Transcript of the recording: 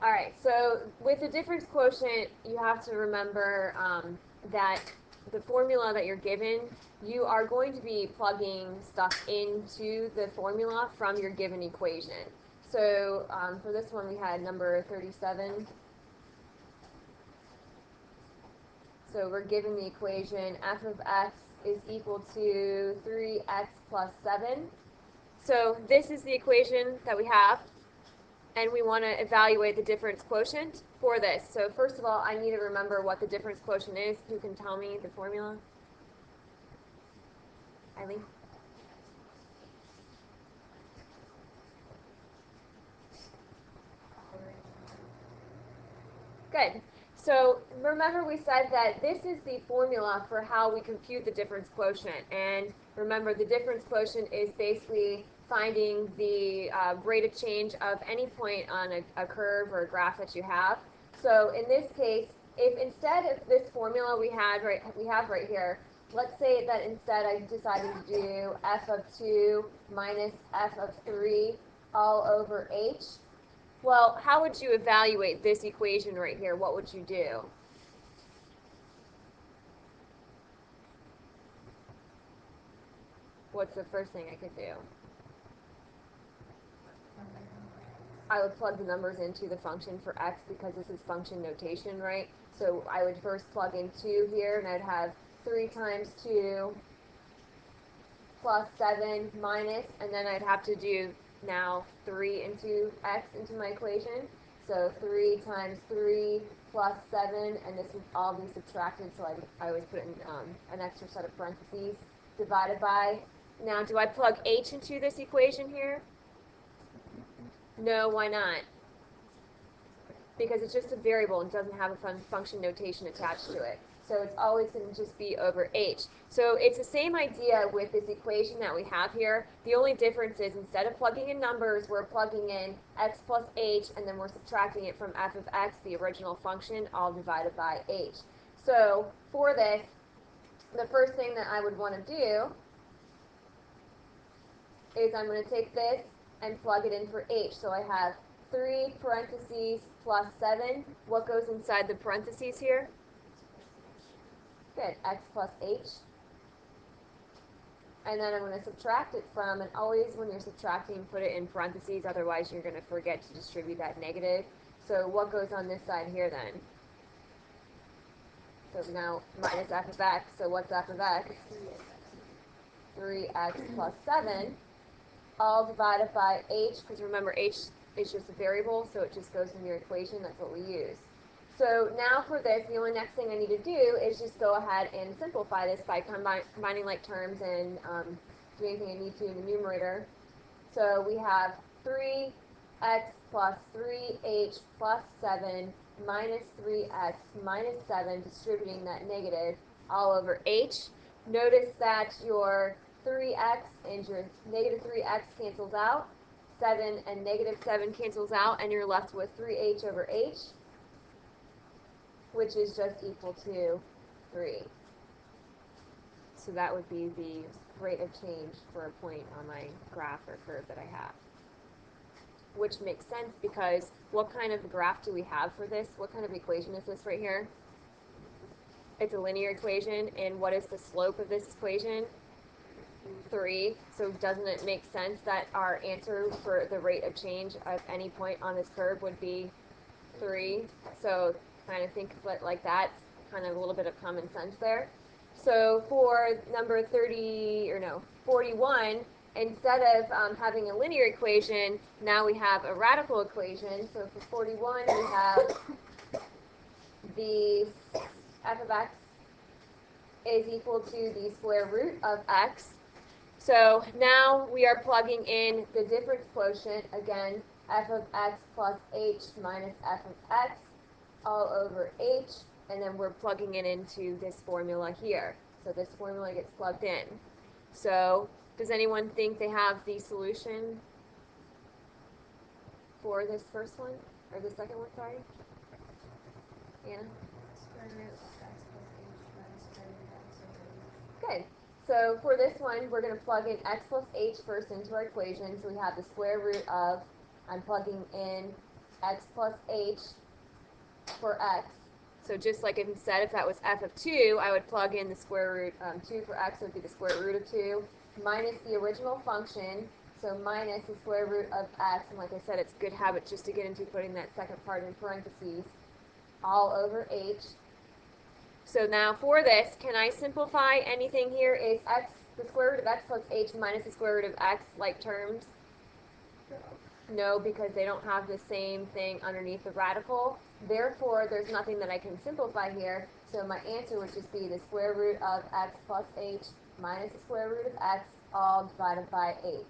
All right, so with the difference quotient, you have to remember that the formula that you're given, you are going to be plugging stuff into the formula from your given equation. So for this one, we had number 37. So we're given the equation f of x is equal to 3x plus 7. So this is the equation that we have, and we want to evaluate the difference quotient for this. So first of all, I need to remember what the difference quotient is. Who can tell me the formula? Eileen? Good. So remember we said that this is the formula for how we compute the difference quotient. And remember the difference quotient is basically finding the rate of change of any point on a curve or a graph that you have. So in this case, if instead of this formula we have right here, let's say that instead I decided to do f of 2 minus f of 3 all over h. Well, how would you evaluate this equation right here? What would you do? What's the first thing I could do? I would plug the numbers into the function for x because this is function notation, right? So I would first plug in 2 here, and I'd have 3 times 2 plus 7 minus, and then I'd have to do now 3 into x into my equation. So 3 times 3 plus 7, and this would all be subtracted, so I always put in an extra set of parentheses, divided by. Now, do I plug h into this equation here? No, why not? Because it's just a variable and doesn't have a function notation attached to it. So it's always going to just be over h. So it's the same idea with this equation that we have here. The only difference is instead of plugging in numbers, we're plugging in x plus h, and then we're subtracting it from f of x, the original function, all divided by h. So for this, the first thing that I would want to do is I'm going to take this and plug it in for h. So I have 3 parentheses plus 7. What goes inside the parentheses here? Good, x plus h. And then I'm going to subtract it from, and always when you're subtracting, put it in parentheses, otherwise you're going to forget to distribute that negative. So what goes on this side here then? So now minus f of x, so what's f of x? 3x plus 7, all divided by h, because remember h is just a variable, so it just goes in your equation, that's what we use. So now for this, the only next thing I need to do is just go ahead and simplify this by combining like terms and do anything I need to in the numerator. So we have 3x plus 3h plus 7 minus 3x minus 7, distributing that negative all over h. Notice that your 3x and your negative 3x cancels out. 7 and negative 7 cancels out, and you're left with 3h over h, which is just equal to 3. So that would be the rate of change for a point on my graph or curve that I have. Which makes sense because what kind of graph do we have for this? What kind of equation is this right here? It's a linear equation, and what is the slope of this equation? 3. So doesn't it make sense that our answer for the rate of change of any point on this curve would be 3? So kind of think of it like that, kind of a little bit of common sense there. So for number 41, instead of having a linear equation, now we have a radical equation. So for 41, we have the f of x is equal to the square root of x. So now we are plugging in the difference quotient, again, f of x plus h minus f of x all over h, and then we're plugging it into this formula here. So this formula gets plugged in. So does anyone think they have the solution for this first one? Or the second one, sorry? Anna? Square root of x plus h minus square root of x over h. Good. So for this one, we're going to plug in x plus h first into our equation. So we have the square root of, I'm plugging in x plus h for x. So just like instead, if that was f of 2, I would plug in the square root 2 for x, so it would be the square root of 2, minus the original function, so minus the square root of x, and like I said, it's a good habit just to get into putting that second part in parentheses, all over h. So now for this, can I simplify anything here? Is x, the square root of x plus h minus the square root of x like terms? No, because they don't have the same thing underneath the radical. Therefore, there's nothing that I can simplify here. So my answer would just be the square root of x plus h minus the square root of x all divided by h.